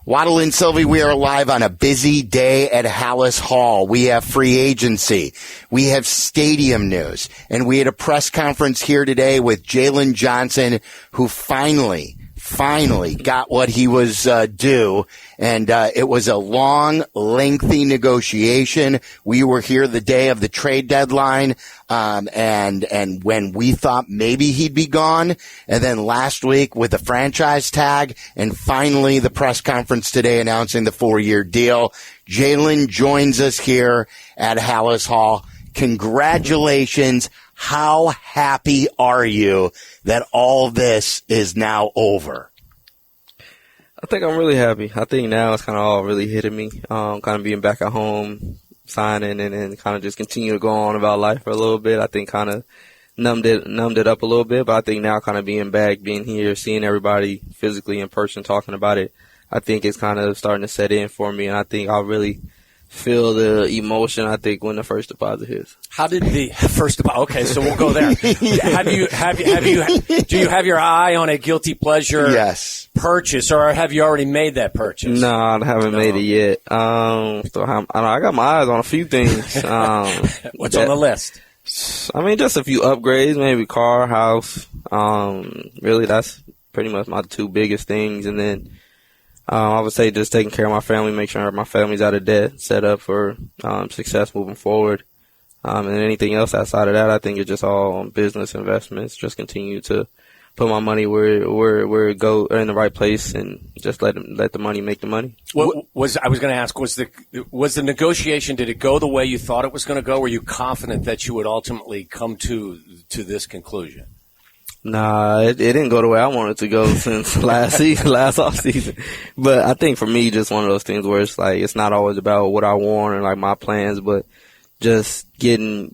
Waddle and Silvy, we are live on a busy day at H.I.T.S Hall. We have free agency. We have stadium news. And we had a press conference here today with Jaylon Johnson, who finally got what he was due. And it was a long, lengthy negotiation. We were here the day of the trade deadline, and when we thought maybe he'd be gone. And then last week with the franchise tag, and finally the press conference today announcing the 4-year deal. Jaylon joins us here at H.I.T.S Hall. Congratulations. How happy are you that all this is now over? I think I'm really happy. I think now it's kind of all really hitting me. Kind of being back at home, signing, and kind of just continue to go on about life for a little bit. I think kind of numbed it up a little bit, but I think now kind of being back, being here, seeing everybody physically in person, talking about it, I think it's kind of starting to set in for me, and I think I'll really feel the emotion, I think, when the first deposit hits. How did the first deposit? Okay, so we'll go there. Do you have your eye on a guilty pleasure purchase, or have you already made that purchase? No, I haven't made it yet. So I got my eyes on a few things. What's on the list? I mean, just a few upgrades, maybe car, house. Really, that's pretty much my two biggest things, and then I would say just taking care of my family, make sure my family's out of debt, set up for success moving forward. And anything else outside of that, I think it's just all business investments. Just continue to put my money where it go in the right place, and just let the money make the money. I was going to ask, was the negotiation, did it go the way you thought it was going to go? Were you confident that you would ultimately come to this conclusion? Nah, it didn't go the way I wanted it to go since last off season. But I think for me, just one of those things where it's like, it's not always about what I want or like my plans, but just getting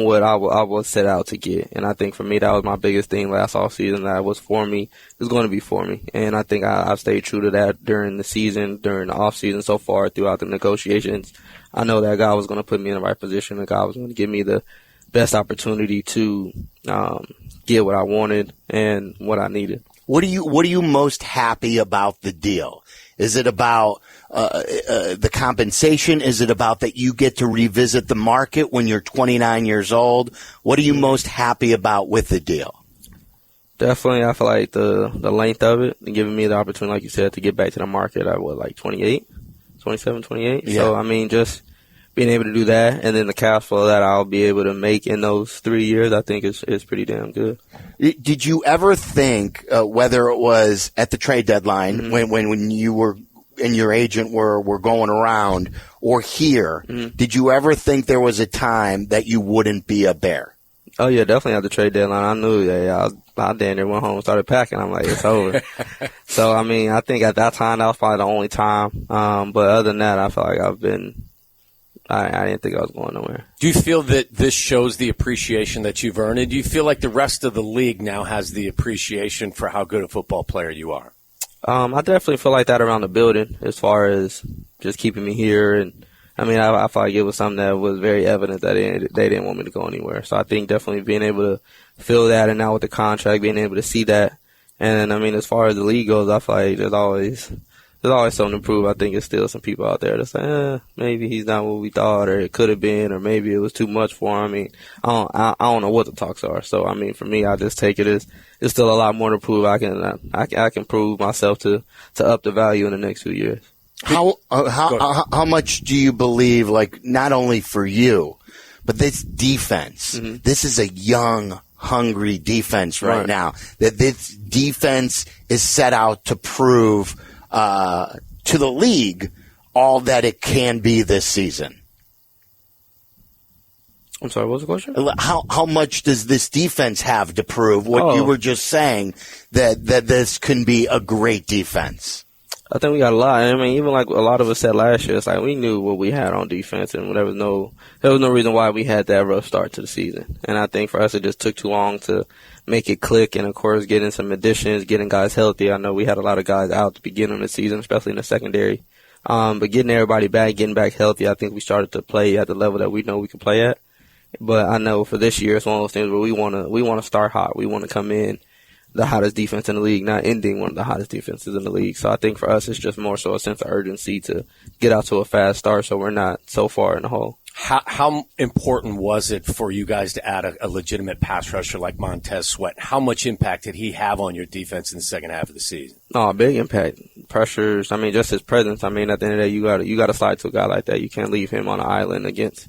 what I was set out to get. And I think for me, that was my biggest thing last off season. That was for me. It's going to be for me. And I think I've stayed true to that during the season, during the off season so far, throughout the negotiations. I know that God was going to put me in the right position, and God was going to give me the best opportunity to get what I wanted and what I needed. What are you most happy about the deal? Is it about the compensation? Is it about that you get to revisit the market when you're 29 years old? What are you most happy about with the deal? Definitely, I feel like the length of it, and giving me the opportunity, like you said, to get back to the market at like 27, 28. Yeah. So, I mean, just being able to do that, and then the cash flow that I'll be able to make in those 3 years, I think is pretty damn good. Did you ever think, whether it was at the trade deadline, when you were and your agent were going around, or here, did you ever think there was a time that you wouldn't be a Bear? Oh yeah, definitely at the trade deadline. I knew that. I damn near went home and started packing. I'm like, it's over. So I mean, I think at that time that was probably the only time. But other than that, I feel like I didn't think I was going nowhere. Do you feel that this shows the appreciation that you've earned? And do you feel like the rest of the league now has the appreciation for how good a football player you are? I definitely feel like that around the building, as far as just keeping me here. And I mean, I feel like it was something that was very evident that they didn't want me to go anywhere. So I think definitely being able to feel that, and now with the contract, being able to see that. And I mean, as far as the league goes, I feel like there's always something to prove. I think there's still some people out there that say, maybe he's not what we thought, or it could have been, or maybe it was too much for him. I mean, I don't know what the talks are. So, I mean, for me, I just take it as there's still a lot more to prove. I can prove myself to up the value in the next 2 years. How much do you believe, like, not only for you, but this defense, this is a young, hungry defense right now, that this defense is set out to prove to the league all that it can be this season? I'm sorry, what was the question? How much does this defense have to prove what you were just saying, that this can be a great defense? I think we got a lot. I mean, even like a lot of us said last year, it's like we knew what we had on defense, and there was no reason why we had that rough start to the season. And I think for us, it just took too long to make it click. And of course, getting some additions, getting guys healthy. I know we had a lot of guys out at the beginning of the season, especially in the secondary. But getting everybody back, getting back healthy, I think we started to play at the level that we know we can play at. But I know for this year, it's one of those things where we want to start hot. We want to come in the hottest defense in the league, not ending one of the hottest defenses in the league. So I think for us, it's just more so a sense of urgency to get out to a fast start so we're not so far in the hole. How important was it for you guys to add a legitimate pass rusher like Montez Sweat? How much impact did he have on your defense in the second half of the season? No, big impact. Pressures. I mean, just his presence. I mean, at the end of the day, you got to slide to a guy like that. You can't leave him on an island against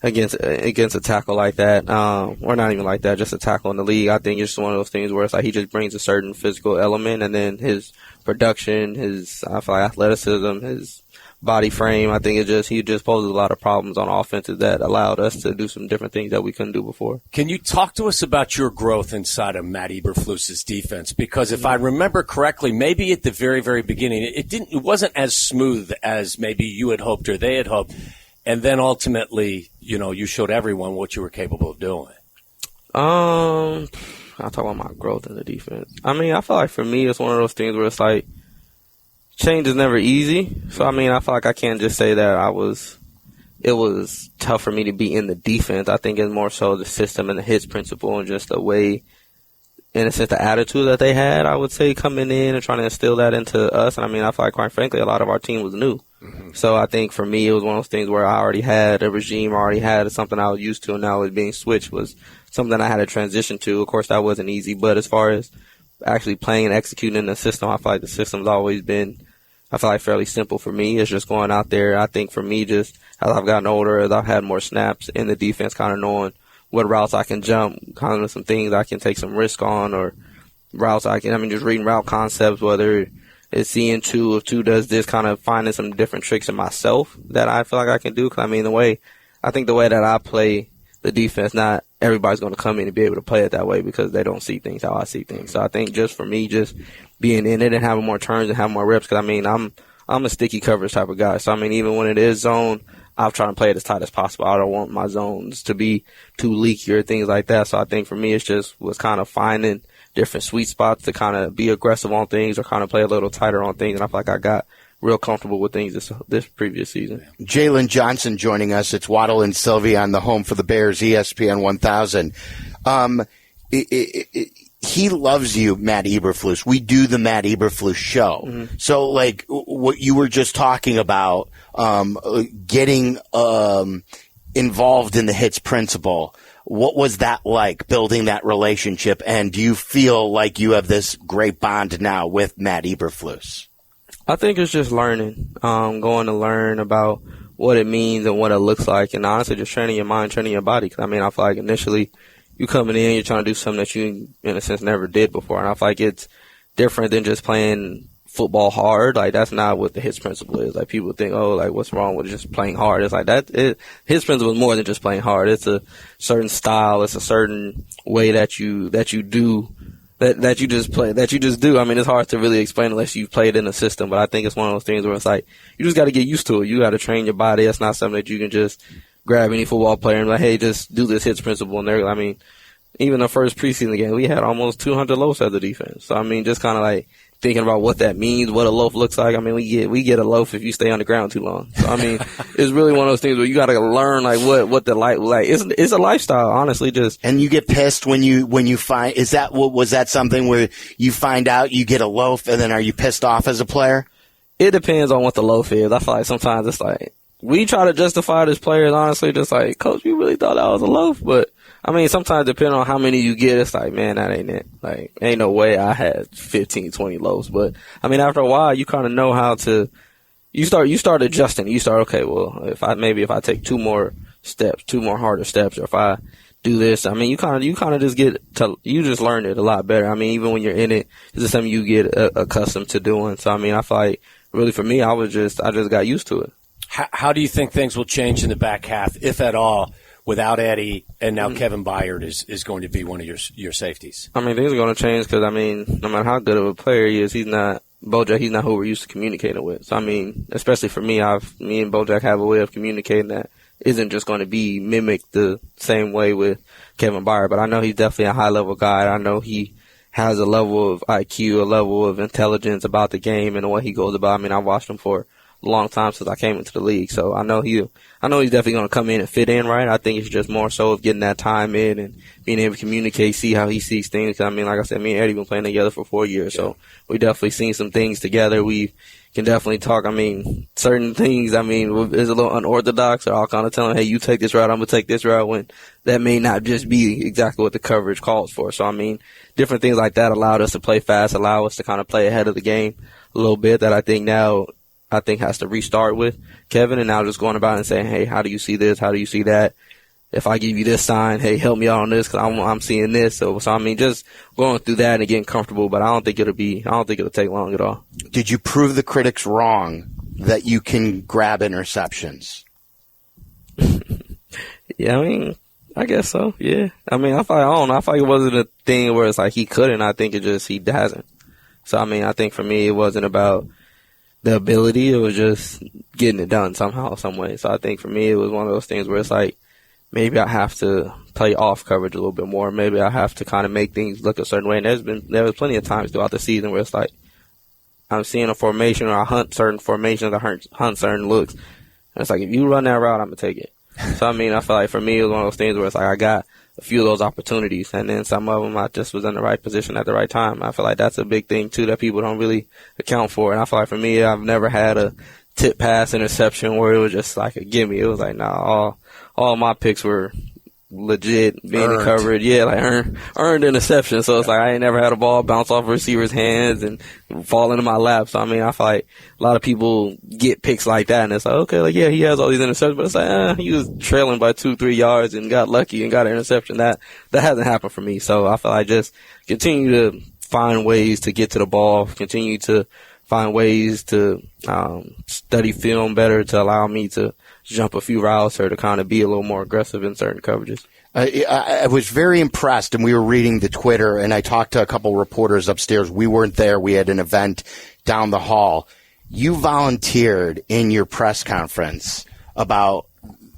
a tackle like that, or not even like that, just a tackle in the league. I think it's just one of those things where it's like he just brings a certain physical element, and then his production, I feel like athleticism, his body frame, I think he just poses a lot of problems on offenses that allowed us to do some different things that we couldn't do before. Can you talk to us about your growth inside of Matt Eberflus's defense? Because if I remember correctly, maybe at the very, very beginning, it wasn't as smooth as maybe you had hoped or they had hoped. And then ultimately, you showed everyone what you were capable of doing. I'll talk about my growth in the defense. I mean, I feel like for me, it's one of those things where it's like, change is never easy. So, I mean, I feel like I can't just say that it was tough for me to be in the defense. I think it's more so the system and the H.I.T.S principle and just the way, in a sense, the attitude that they had, I would say, coming in and trying to instill that into us. And I mean, I feel like, quite frankly, a lot of our team was new. Mm-hmm. So I think for me, it was one of those things where I already had a regime, I already had something I was used to, and now it being switched was something I had to transition to. Of course, that wasn't easy, but as far as actually playing and executing in the system, I feel like the system's always been, fairly simple for me. It's just going out there. I think for me, just as I've gotten older, as I've had more snaps in the defense, kind of knowing what routes I can jump, kind of some things I can take some risk on, or routes just reading route concepts, whether it's seeing two, if two does this, kind of finding some different tricks in myself that I feel like I can do. Because, I mean, the way that I play the defense, not everybody's going to come in and be able to play it that way because they don't see things how I see things. So I think just for me, just being in it and having more turns and having more reps, because, I mean, I'm a sticky coverage type of guy. So, I mean, even when it is zone, I'm trying to play it as tight as possible. I don't want my zones to be too leaky or things like that. So I think for me, it's just was kind of finding different sweet spots to kind of be aggressive on things or kind of play a little tighter on things. And I feel like I got real comfortable with things this previous season. Jaylon Johnson joining us. It's Waddle and Silvy on the home for the Bears, ESPN 1000. He loves you, Matt Eberflus. We do the Matt Eberflus show. Mm-hmm. So, like, what you were just talking about, getting involved in the H.I.T.S principle, what was that like, building that relationship? And do you feel like you have this great bond now with Matt Eberflus? I think it's just learning, going to learn about what it means and what it looks like, and honestly just training your mind, training your body. Because, I mean, I feel like initially you coming in, you're trying to do something that you, in a sense, never did before. And I feel like it's different than just playing football hard. Like, that's not what the H.I.T.S principle is. Like, people think, oh, like, what's wrong with just playing hard? It's like H.I.T.S principle is more than just playing hard. It's a certain style. It's a certain way that you do, that you just play, that you just do. I mean, it's hard to really explain unless you've played in a system, but I think it's one of those things where it's like, you just got to get used to it. You got to train your body. It's not something that you can just grab any football player and be like, hey, just do this H.I.T.S principle. And I mean, even the first preseason game, we had almost 200 loafs as a defense. So, I mean, just kind of like thinking about what that means, what a loaf looks like. I mean, we get a loaf if you stay on the ground too long. So, I mean, it's really one of those things where you got to learn like what the life, like it's a lifestyle, honestly. Just, and you get pissed when you find, was that something where you find out you get a loaf and then are you pissed off as a player? It depends on what the loaf is. I feel like sometimes it's like we try to justify it as players, honestly, just like, coach, we really thought that was a loaf, but I mean, sometimes depending on how many you get, it's like, man, that ain't it. Like, ain't no way I had 15, 20 loaves. But, I mean, after a while, you kind of know how to, you start adjusting. You start, okay, well, if I take two more harder steps, or if I do this, I mean, you kind of just you just learn it a lot better. I mean, even when you're in it, it's just something you get accustomed to doing. So, I mean, I feel like, really for me, I just got used to it. How do you think things will change in the back half, if at all, without Eddie, and now Kevin Byard is going to be one of your safeties? I mean, things are going to change because, I mean, no matter how good of a player he is, he's not who we're used to communicating with. So, I mean, especially for me, me and Bojack have a way of communicating that isn't just going to be mimicked the same way with Kevin Byard. But I know he's definitely a high-level guy. I know he has a level of IQ, a level of intelligence about the game and what he goes about. I mean, I've watched him for long time since I came into the league. So I know he's definitely going to come in and fit in right. I think it's just more so of getting that time in and being able to communicate, see how he sees things. I mean, like I said, me and Eddie been playing together for 4 years, so we definitely seen some things together. We can definitely talk. I mean, certain things, I mean, is a little unorthodox, or I'll kind of tell him, hey, you take this route, I'm going to take this route, when that may not just be exactly what the coverage calls for. So, I mean, different things like that allowed us to play fast, allow us to kind of play ahead of the game a little bit, that I think has to restart with Kevin, and now just going about and saying, hey, how do you see this? How do you see that? If I give you this sign, hey, help me out on this, because I'm seeing this. So, I mean, just going through that and getting comfortable, but I don't think it'll take long at all. Did you prove the critics wrong that you can grab interceptions? Yeah, I mean, I guess so, yeah. I mean, I don't know. I thought it wasn't a thing where it's like he couldn't. I think it just he hasn't. So, I mean, I think for me it wasn't about the ability. It was just getting it done somehow, some way. So I think for me it was one of those things where it's like, maybe I have to play off coverage a little bit more. Maybe I have to kind of make things look a certain way. And there was plenty of times throughout the season where it's like I'm seeing a formation, or I hunt certain formations, I hunt certain looks. And it's like, if you run that route, I'm going to take it. So, I mean, I feel like for me it was one of those things where it's like I got a few of those opportunities, and then some of them I just was in the right position at the right time. I feel like that's a big thing, too, that people don't really account for. And I feel like for me, I've never had a tip pass interception where it was just like a gimme. It was like, nah, all my picks were legit, being in coverage. Yeah, like earned interception. So it's like I ain't never had a ball bounce off a receiver's hands and fall into my lap. So I mean, I feel like a lot of people get picks like that, and it's like, okay, like, yeah, he has all these interceptions, but it's like, he was trailing by 2-3 yards and got lucky and got an interception. That hasn't happened for me. So I feel like just continue to find ways to get to the ball, continue to find ways to study film better to allow me to jump a few routes or to kind of be a little more aggressive in certain coverages. I was very impressed, and we were reading the Twitter, and I talked to a couple reporters upstairs. We weren't there. We had an event down the hall. You volunteered in your press conference about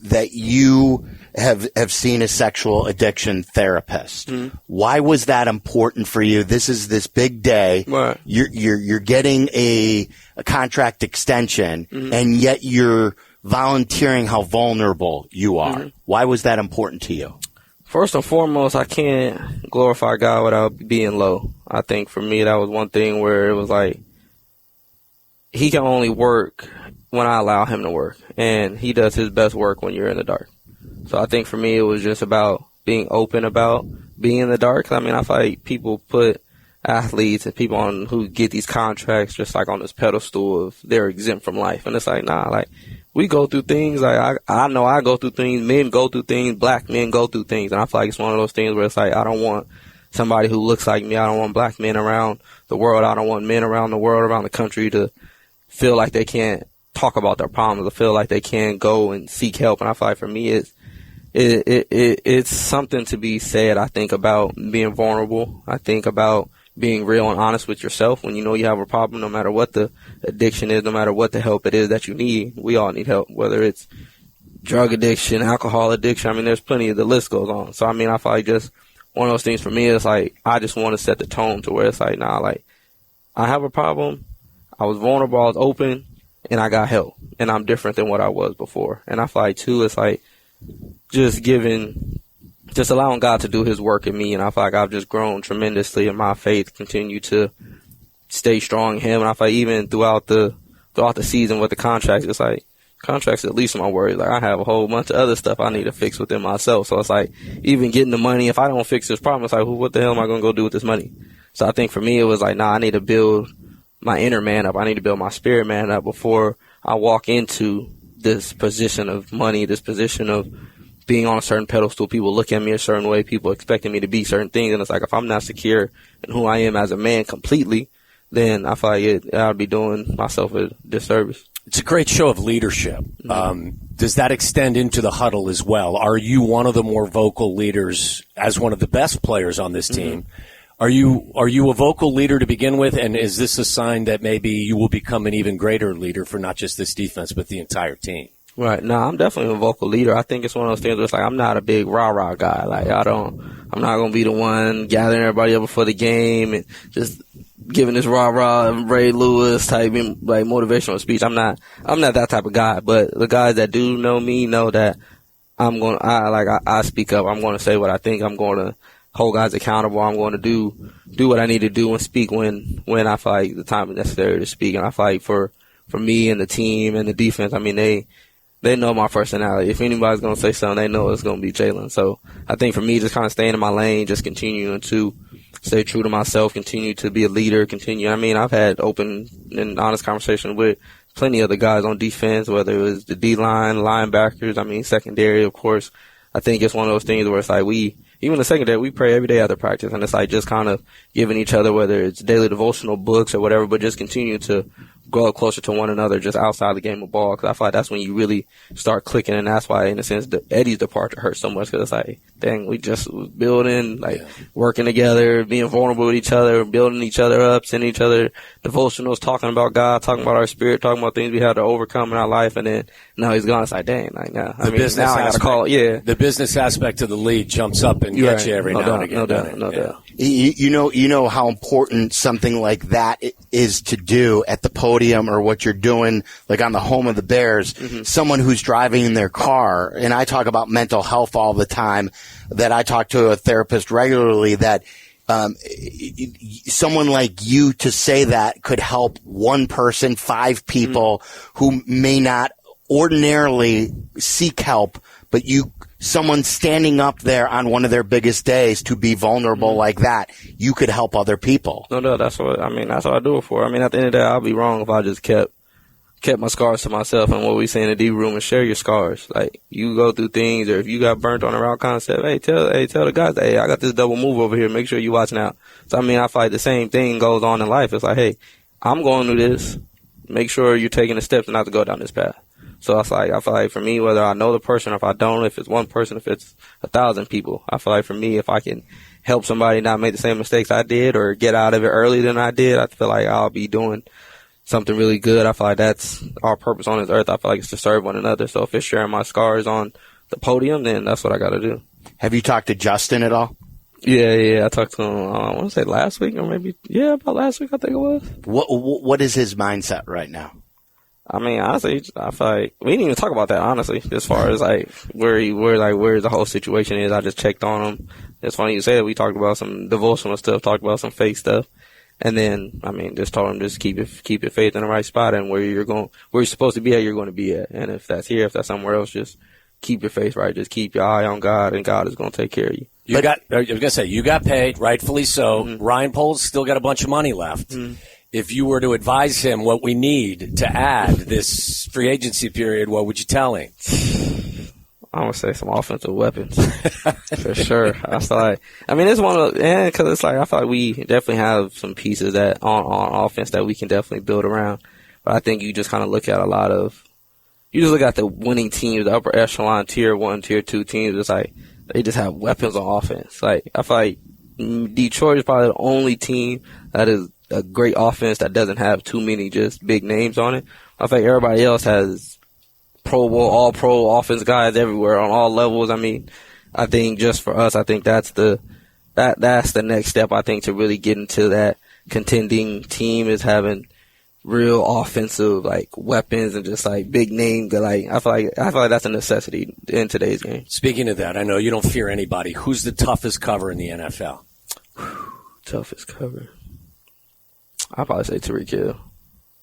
that you have seen a sexual addiction therapist. Mm-hmm. Why was that important for you? This is this big day. Right. You're getting a contract extension, mm-hmm. and yet you're volunteering how vulnerable you are. Mm-hmm. Why was that important to you? First and foremost, I can't glorify God without being low. I think for me, that was one thing where it was like, he can only work when I allow him to work, and he does his best work when you're in the dark. So I think for me, it was just about being open about being in the dark. I mean, I feel like people put athletes and people on who get these contracts just like on this pedestal of they're exempt from life. And it's like, nah, like, we go through things. Like, I know I go through things. Men go through things. Black men go through things. And I feel like it's one of those things where it's like, I don't want somebody who looks like me. I don't want black men around the world. I don't want men around the world, around the country, to feel like they can't talk about their problems, or feel like they can't go and seek help. And I feel like for me, it's something to be said, I think, about being vulnerable. I think about being real and honest with yourself when you know you have a problem, no matter what the addiction is, no matter what the help it is that you need. We all need help, whether it's drug addiction, alcohol addiction. I mean, there's plenty, the list goes on. So, I mean, I feel like just one of those things for me is like, I just want to set the tone to where it's like, nah, like, I have a problem. I was vulnerable, I was open, and I got help. And I'm different than what I was before. And I feel like, too, it's like just allowing God to do his work in me. And I feel like I've just grown tremendously in my faith, continue to stay strong in him. And I feel like even throughout the season with the contracts, it's like, contracts at least my worry. Like, I have a whole bunch of other stuff I need to fix within myself. So it's like, even getting the money, if I don't fix this problem, it's like, what the hell am I going to go do with this money? So I think for me, it was like, nah, I need to build my inner man up. I need to build my spirit man up before I walk into this position of money, this position of being on a certain pedestal. People look at me a certain way. People expecting me to be certain things. And it's like, if I'm not secure in who I am as a man completely, then I feel like I would be doing myself a disservice. It's a great show of leadership. Mm-hmm. Does that extend into the huddle as well? Are you one of the more vocal leaders as one of the best players on this team? Mm-hmm. Are you a vocal leader to begin with, and is this a sign that maybe you will become an even greater leader for not just this defense but the entire team? Right. No, I'm definitely a vocal leader. I think it's one of those things where it's like, I'm not a big rah-rah guy. Like, I'm not going to be the one gathering everybody up before the game and just giving this rah-rah Ray Lewis type like motivational speech. I'm not that type of guy. But the guys that do know me know that I speak up. I'm going to say what I think. I'm going to hold guys accountable. I'm going to do what I need to do and speak when I feel like the time is necessary to speak. And I feel like for me and the team and the defense, I mean, they know my personality. If anybody's going to say something, they know it's going to be Jaylon. So I think for me, just kind of staying in my lane, just continuing to stay true to myself, continue to be a leader, I mean, I've had open and honest conversations with plenty of the guys on defense, whether it was the D-line, linebackers, I mean, secondary, of course. I think it's one of those things where it's like even the secondary, we pray every day after practice, and it's like just kind of giving each other, whether it's daily devotional books or whatever, but just continue to grow up closer to one another just outside the game of ball, because I feel like that's when you really start clicking, and that's why, in a sense, Eddie's departure hurt so much, because it's like, dang, we just was building, working together, being vulnerable with each other, building each other up, sending each other devotionals, talking about God, talking about our spirit, talking about things we had to overcome in our life, and then now he's gone. It's like, dang, now I gotta call it, yeah. The business aspect of the league jumps up and gets you every now and again. No doubt. You know how important something like that is to do at the podium, or what you're doing, like on the home of the Bears. Mm-hmm. Someone who's driving in their car, and I talk about mental health all the time, that I talk to a therapist regularly, that someone like you to say that could help one person, 5 people who may not ordinarily seek help, but someone standing up there on one of their biggest days to be vulnerable like that, you could help other people. No, that's what I do it for. I mean, at the end of the day, I'll be wrong if I just kept my scars to myself. And what we say in the D room is share your scars. Like, you go through things, or if you got burnt on a route concept, tell the guys, hey, I got this double move over here. Make sure you watching out. So, I mean, I feel like the same thing goes on in life. It's like, hey, I'm going through this. Make sure you're taking the steps not to go down this path. So I feel like for me, whether I know the person or if I don't, if it's one person, if it's 1,000 people, I feel like for me, if I can help somebody not make the same mistakes I did or get out of it earlier than I did, I feel like I'll be doing something really good. I feel like that's our purpose on this earth. I feel like it's to serve one another. So if it's sharing my scars on the podium, then that's what I got to do. Have you talked to Justin at all? Yeah. I talked to him, I want to say last week, or maybe, about last week, I think it was. What is his mindset right now? I mean, honestly, I feel like we didn't even talk about that, honestly, as far as like where the whole situation is. I just checked on him. It's funny you say that. We talked about some devotional stuff, talked about some fake stuff. And then, I mean, just told him just keep your faith in the right spot, and where you're supposed to be at, you're going to be at. And if that's here, if that's somewhere else, just keep your faith right. Just keep your eye on God, and God is going to take care of you. I was going to say, you got paid, rightfully so. Mm-hmm. Ryan Poles still got a bunch of money left. Mm-hmm. If you were to advise him what we need to add this free agency period, what would you tell him? I would say some offensive weapons for sure. I feel like, it's one of, because it's like, I feel like we definitely have some pieces that on offense that we can definitely build around. But I think you just kind of look at the winning teams, the upper echelon tier 1, tier 2 teams. It's like they just have weapons on offense. Like, I feel like Detroit is probably the only team that is a great offense that doesn't have too many just big names on it. I think everybody else has Pro Bowl, all pro offense guys everywhere on all levels. I mean, I think just for us, I think that's the next step, I think, to really get into that contending team, is having real offensive weapons and just big names. I feel like that's a necessity in today's game. Speaking of that, I know you don't fear anybody. Who's the toughest cover in the NFL? Toughest cover. I'll probably say Tyreek Hill.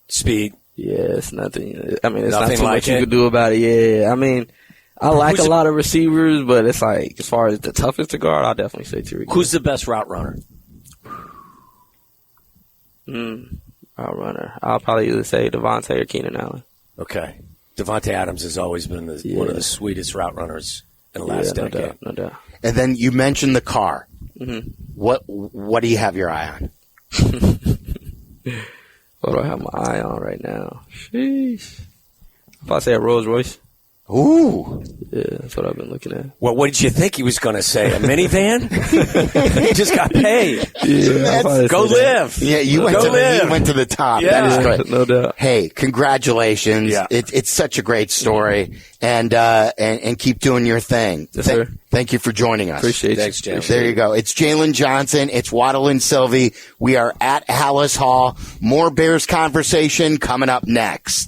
Speed. Yeah, it's nothing. I mean, it's nothing not too like much you can do about it. Yeah, I mean, I like a lot of receivers, but it's like, as far as the toughest to guard, I'll definitely say Tyreek Hill. Who's the best route runner? Route runner. I'll probably either say Devontae or Keenan Allen. Okay. Devontae Adams has always been one of the sweetest route runners in the last decade. No doubt. And then you mentioned the car. Mm-hmm. What do you have your eye on? What do I have my eye on right now? Sheesh. If I say a Rolls Royce. Ooh. Yeah, that's what I've been looking at. Well, what did you think he was going to say? A minivan? He just got paid. Yeah, Go live. Yeah, you went to the top. Yeah. That is great. No doubt. Hey, congratulations. Yeah. It's such a great story. And keep doing your thing. Yes, sir. Thank you for joining us. Appreciate Thanks, you. Jaylon. There you go. It's Jaylon Johnson. It's Waddle Silvy. We are at Hallis Hall. More Bears conversation coming up next.